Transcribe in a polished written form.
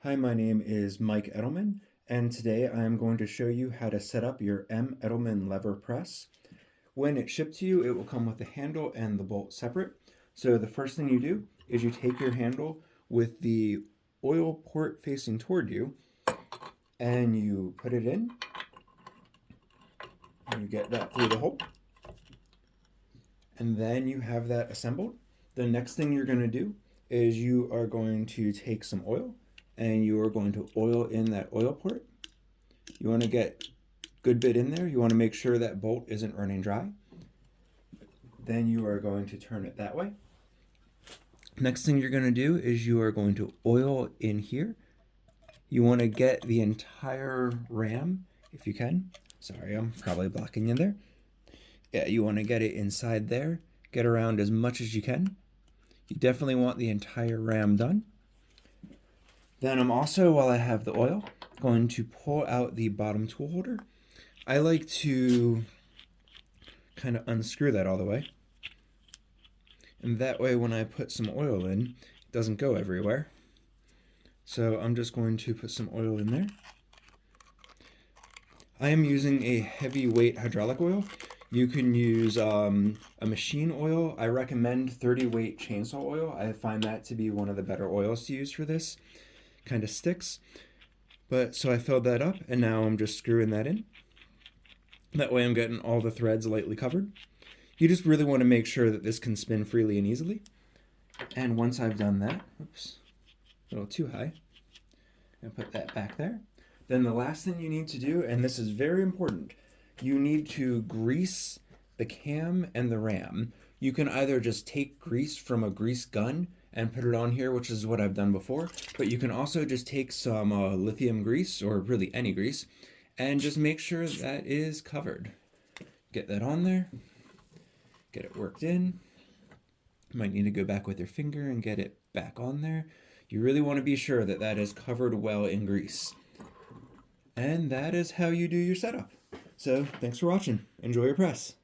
Hi, my name is Mike Edelman, and today I am going to show you how to set up your MEdelman lever press. When it's shipped to you, it will come with the handle and the bolt separate. So the first thing you do is you take your handle with the oil port facing toward you, and you put it in, and you get that through the hole, and then you have that assembled. The next thing you're going to do is you are going to take some oil and you are going to oil in that oil port. You want to get a good bit in there. You want to make sure that bolt isn't running dry. Then you are going to turn it that way. Next thing you're going to do is you are going to oil in here. You want to get the entire ram if you can. Sorry, I'm probably blocking you there. Yeah, you want to get it inside there. Get around as much as you can. You definitely want the entire ram done. Then I'm also, while I have the oil, going to pull out the bottom tool holder. I like to kind of unscrew that all the way. And that way when I put some oil in, it doesn't go everywhere. So I'm just going to put some oil in there. I am using a heavyweight hydraulic oil. You can use a machine oil. I recommend 30 weight chainsaw oil. I find that to be one of the better oils to use for this. Kind of sticks. But so I filled that up and now I'm just screwing that in. That way I'm getting all the threads lightly covered. You just really want to make sure that this can spin freely and easily. And once I've done that, oops, a little too high, I'm going to put that back there. Then the last thing you need to do, and this is very important, you need to grease the cam and the ram. You can either just take grease from a grease gun and put it on here, which is what I've done before, but you can also just take some lithium grease, or really any grease, and just make sure that is covered. Get that on there, get it worked in. You might need to go back with your finger and get it back on there. You really want to be sure that that is covered well in grease. And that is how you do your setup. So thanks for watching. Enjoy your press.